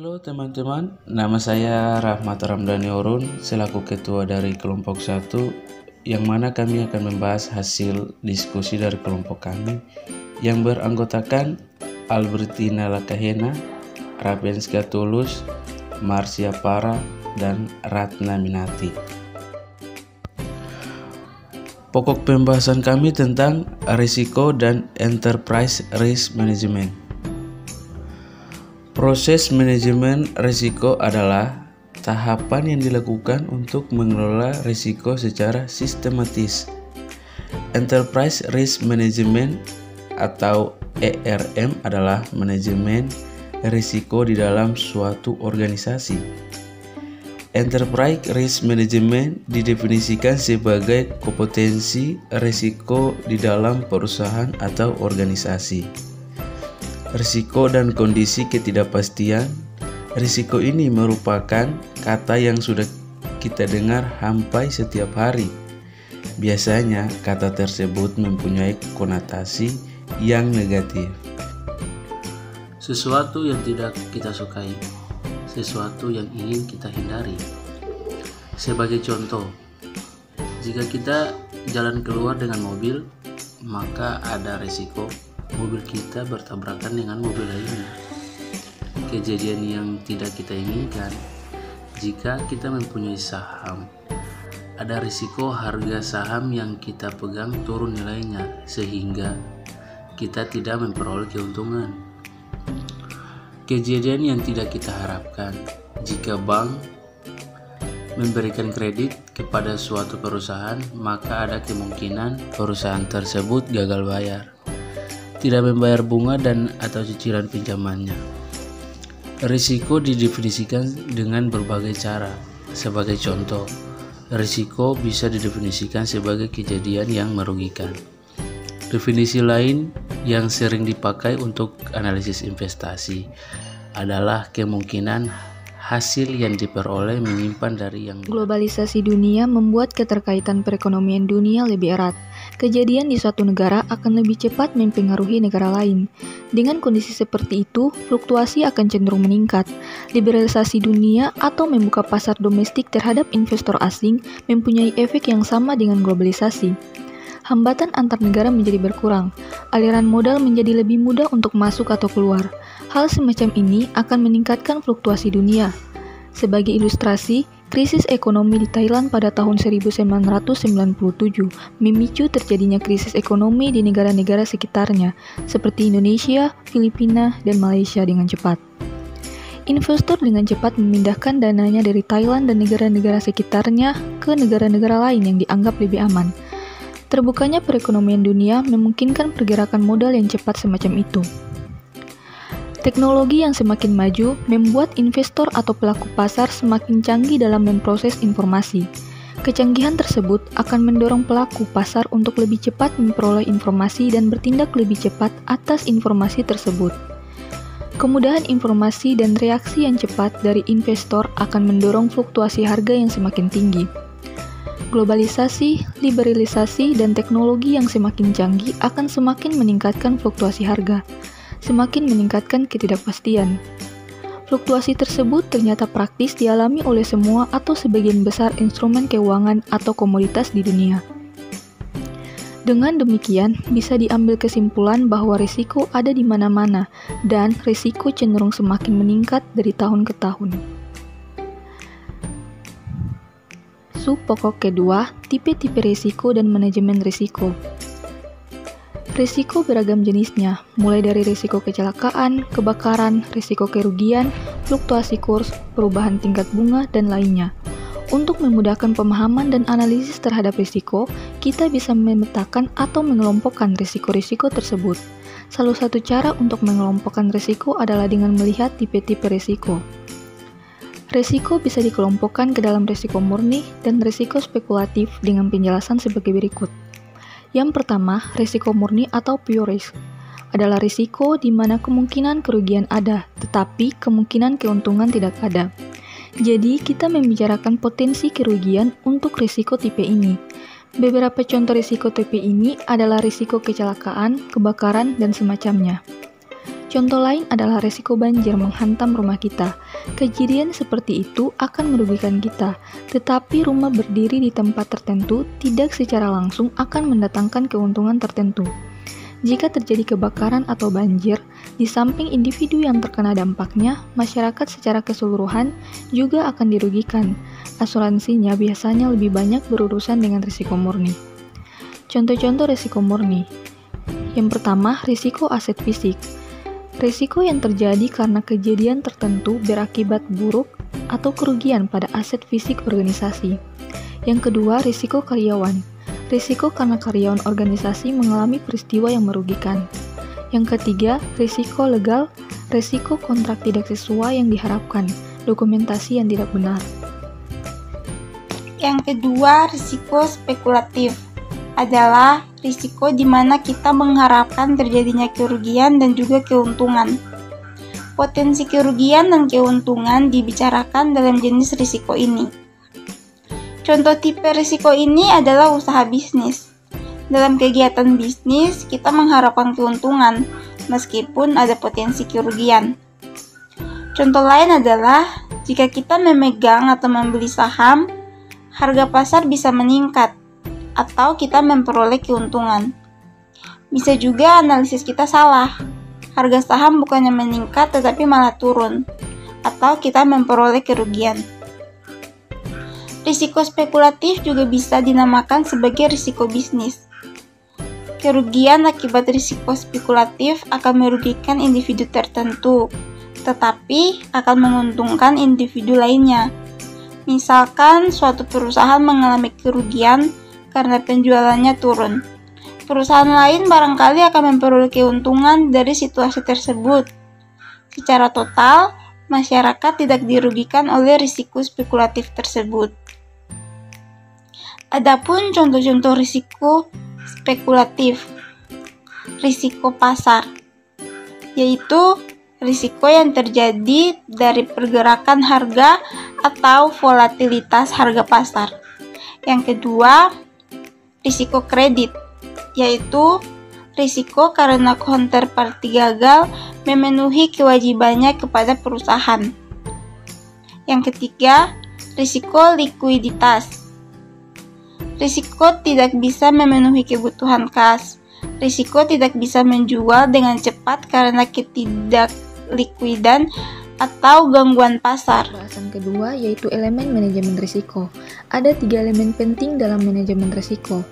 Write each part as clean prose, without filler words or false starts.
Halo teman-teman, nama saya Rahmat Ramdhani Orun selaku ketua dari kelompok 1 yang mana kami akan membahas hasil diskusi dari kelompok kami yang beranggotakan Albertina Lakahena, Rabenska Tulus, Marcia Para, dan Ratna Minati. Pokok pembahasan kami tentang risiko dan enterprise risk management. Proses manajemen risiko adalah tahapan yang dilakukan untuk mengelola risiko secara sistematis. Enterprise Risk Management atau ERM adalah manajemen risiko di dalam suatu organisasi. Enterprise Risk Management didefinisikan sebagai kompetensi risiko di dalam perusahaan atau organisasi. Risiko dan kondisi ketidakpastian. Risiko ini merupakan kata yang sudah kita dengar hampir setiap hari. Biasanya kata tersebut mempunyai konotasi yang negatif. Sesuatu yang tidak kita sukai, sesuatu yang ingin kita hindari. Sebagai contoh, jika kita jalan keluar dengan mobil, maka ada risiko mobil kita bertabrakan dengan mobil lainnya. Kejadian yang tidak kita inginkan. Jika kita mempunyai saham, ada risiko harga saham yang kita pegang turun nilainya sehingga kita tidak memperoleh keuntungan. Kejadian yang tidak kita harapkan. Jika bank memberikan kredit kepada suatu perusahaan, maka ada kemungkinan perusahaan tersebut gagal bayar, tidak membayar bunga dan atau cicilan pinjamannya. Risiko didefinisikan dengan berbagai cara. Sebagai contoh, risiko bisa didefinisikan sebagai kejadian yang merugikan. Definisi lain yang sering dipakai untuk analisis investasi adalah kemungkinan hasil yang diperoleh menyimpan dari yang Globalisasi dunia membuat keterkaitan perekonomian dunia lebih erat. Kejadian di suatu negara akan lebih cepat mempengaruhi negara lain. Dengan kondisi seperti itu, fluktuasi akan cenderung meningkat. Liberalisasi dunia atau membuka pasar domestik terhadap investor asing mempunyai efek yang sama dengan globalisasi. Hambatan antar negara menjadi berkurang. Aliran modal menjadi lebih mudah untuk masuk atau keluar. Hal semacam ini akan meningkatkan fluktuasi dunia. Sebagai ilustrasi, krisis ekonomi di Thailand pada tahun 1997 memicu terjadinya krisis ekonomi di negara-negara sekitarnya, seperti Indonesia, Filipina, dan Malaysia dengan cepat. Investor dengan cepat memindahkan dananya dari Thailand dan negara-negara sekitarnya ke negara-negara lain yang dianggap lebih aman. Terbukanya perekonomian dunia memungkinkan pergerakan modal yang cepat semacam itu. Teknologi yang semakin maju membuat investor atau pelaku pasar semakin canggih dalam memproses informasi. Kecanggihan tersebut akan mendorong pelaku pasar untuk lebih cepat memperoleh informasi dan bertindak lebih cepat atas informasi tersebut. Kemudahan informasi dan reaksi yang cepat dari investor akan mendorong fluktuasi harga yang semakin tinggi. Globalisasi, liberalisasi, dan teknologi yang semakin canggih akan semakin meningkatkan fluktuasi harga, semakin meningkatkan ketidakpastian. Fluktuasi tersebut ternyata praktis dialami oleh semua atau sebagian besar instrumen keuangan atau komoditas di dunia. Dengan demikian, bisa diambil kesimpulan bahwa risiko ada di mana-mana dan risiko cenderung semakin meningkat dari tahun ke tahun. Sub pokok kedua, tipe-tipe risiko dan manajemen risiko. Risiko beragam jenisnya, mulai dari risiko kecelakaan, kebakaran, risiko kerugian, fluktuasi kurs, perubahan tingkat bunga, dan lainnya. Untuk memudahkan pemahaman dan analisis terhadap risiko, kita bisa memetakan atau mengelompokkan risiko-risiko tersebut. Salah satu cara untuk mengelompokkan risiko adalah dengan melihat tipe-tipe risiko. Risiko bisa dikelompokkan ke dalam risiko murni dan risiko spekulatif dengan penjelasan sebagai berikut. Yang pertama, risiko murni atau pure risk adalah risiko di mana kemungkinan kerugian ada, tetapi kemungkinan keuntungan tidak ada. Jadi, kita membicarakan potensi kerugian untuk risiko tipe ini. Beberapa contoh risiko tipe ini adalah risiko kecelakaan, kebakaran, dan semacamnya. Contoh lain adalah risiko banjir menghantam rumah kita. Kejadian seperti itu akan merugikan kita, tetapi rumah berdiri di tempat tertentu tidak secara langsung akan mendatangkan keuntungan tertentu. Jika terjadi kebakaran atau banjir, di samping individu yang terkena dampaknya, masyarakat secara keseluruhan juga akan dirugikan. Asuransinya biasanya lebih banyak berurusan dengan risiko murni. Contoh-contoh risiko murni. Yang pertama, risiko aset fisik. Risiko yang terjadi karena kejadian tertentu berakibat buruk atau kerugian pada aset fisik organisasi. Yang kedua, risiko karyawan. Risiko karena karyawan organisasi mengalami peristiwa yang merugikan. Yang ketiga, risiko legal. Risiko kontrak tidak sesuai yang diharapkan, dokumentasi yang tidak benar. Yang kedua, risiko spekulatif adalah risiko di mana kita mengharapkan terjadinya kerugian dan juga keuntungan. Potensi kerugian dan keuntungan dibicarakan dalam jenis risiko ini. Contoh tipe risiko ini adalah usaha bisnis. Dalam kegiatan bisnis, kita mengharapkan keuntungan, meskipun ada potensi kerugian. Contoh lain adalah, jika kita memegang atau membeli saham, harga pasar bisa meningkat, atau kita memperoleh keuntungan. Bisa juga analisis kita salah. Harga saham bukannya meningkat tetapi malah turun, atau kita memperoleh kerugian. Risiko spekulatif juga bisa dinamakan sebagai risiko bisnis. Kerugian akibat risiko spekulatif akan merugikan individu tertentu, tetapi akan menguntungkan individu lainnya. Misalkan suatu perusahaan mengalami kerugian karena penjualannya turun. Perusahaan lain barangkali akan memperoleh keuntungan dari situasi tersebut. Secara total, masyarakat tidak dirugikan oleh risiko spekulatif tersebut. Adapun contoh-contoh risiko spekulatif, risiko pasar, yaitu risiko yang terjadi dari pergerakan harga atau volatilitas harga pasar. Yang kedua, risiko kredit, yaitu risiko karena counterparty gagal memenuhi kewajibannya kepada perusahaan. Yang ketiga, risiko likuiditas. Risiko tidak bisa memenuhi kebutuhan kas. Risiko tidak bisa menjual dengan cepat karena ketidaklikuidan atau gangguan pasar. Bahasan kedua yaitu elemen manajemen risiko. Ada 3 elemen penting dalam manajemen risiko.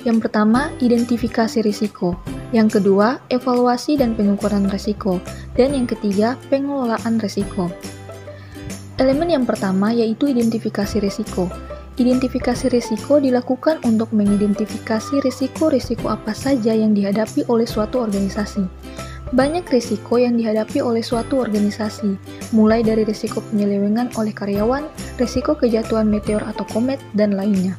Yang pertama, identifikasi risiko. Yang kedua, evaluasi dan pengukuran risiko. Dan yang ketiga, pengelolaan risiko. Elemen yang pertama yaitu identifikasi risiko. Identifikasi risiko dilakukan untuk mengidentifikasi risiko-risiko apa saja yang dihadapi oleh suatu organisasi. Banyak risiko yang dihadapi oleh suatu organisasi, mulai dari risiko penyelewengan oleh karyawan, risiko kejatuhan meteor atau komet, dan lainnya.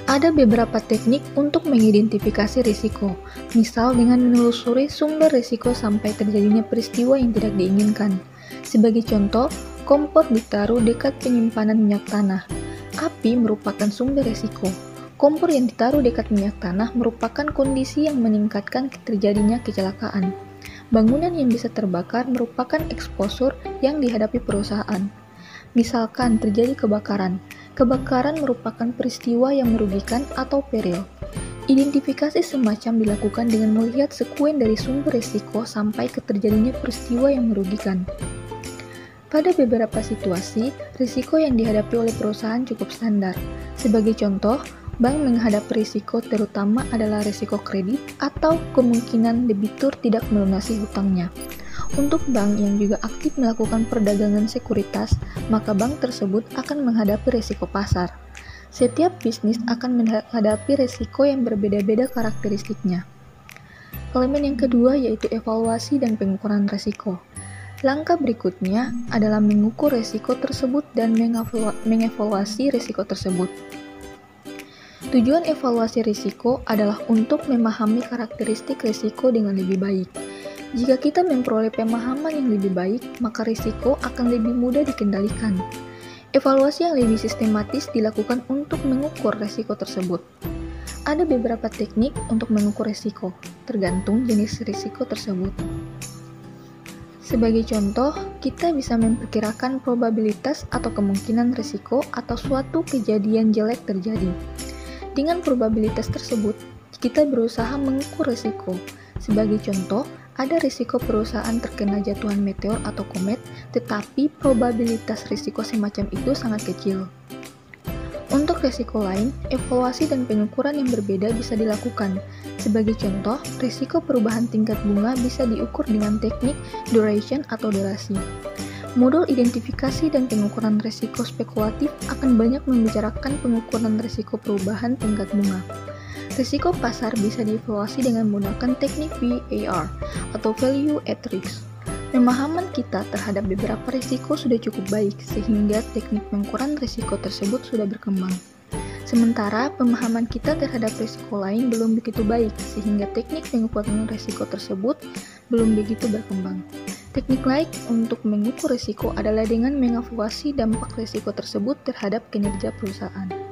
Ada beberapa teknik untuk mengidentifikasi risiko, misal dengan menelusuri sumber risiko sampai terjadinya peristiwa yang tidak diinginkan. Sebagai contoh, kompor ditaruh dekat penyimpanan minyak tanah. Api merupakan sumber risiko. Kompor yang ditaruh dekat minyak tanah merupakan kondisi yang meningkatkan terjadinya kecelakaan. Bangunan yang bisa terbakar merupakan eksposur yang dihadapi perusahaan. Misalkan terjadi kebakaran. Kebakaran merupakan peristiwa yang merugikan atau peril. Identifikasi semacam dilakukan dengan melihat sekuen dari sumber risiko sampai ke terjadinya peristiwa yang merugikan. Pada beberapa situasi, risiko yang dihadapi oleh perusahaan cukup standar. Sebagai contoh, bank menghadapi risiko terutama adalah risiko kredit atau kemungkinan debitur tidak melunasi hutangnya. Untuk bank yang juga aktif melakukan perdagangan sekuritas, maka bank tersebut akan menghadapi risiko pasar. Setiap bisnis akan menghadapi risiko yang berbeda-beda karakteristiknya. Elemen yang kedua yaitu evaluasi dan pengukuran risiko. Langkah berikutnya adalah mengukur risiko tersebut dan mengevaluasi risiko tersebut. Tujuan evaluasi risiko adalah untuk memahami karakteristik risiko dengan lebih baik. Jika kita memperoleh pemahaman yang lebih baik, maka risiko akan lebih mudah dikendalikan. Evaluasi yang lebih sistematis dilakukan untuk mengukur risiko tersebut. Ada beberapa teknik untuk mengukur risiko, tergantung jenis risiko tersebut. Sebagai contoh, kita bisa memperkirakan probabilitas atau kemungkinan risiko atau suatu kejadian jelek terjadi. Dengan probabilitas tersebut, kita berusaha mengukur risiko. Sebagai contoh, ada risiko perusahaan terkena jatuhan meteor atau komet, tetapi probabilitas risiko semacam itu sangat kecil. Untuk risiko lain, evaluasi dan pengukuran yang berbeda bisa dilakukan. Sebagai contoh, risiko perubahan tingkat bunga bisa diukur dengan teknik duration atau durasi. Modul identifikasi dan pengukuran risiko spekulatif akan banyak membicarakan pengukuran risiko perubahan tingkat bunga. Risiko pasar bisa dievaluasi dengan menggunakan teknik VAR atau Value at Risk. Pemahaman kita terhadap beberapa risiko sudah cukup baik, sehingga teknik pengukuran risiko tersebut sudah berkembang. Sementara pemahaman kita terhadap risiko lain belum begitu baik, sehingga teknik pengukuran risiko tersebut belum begitu berkembang. Teknik lain untuk mengukur risiko adalah dengan mengevaluasi dampak risiko tersebut terhadap kinerja perusahaan.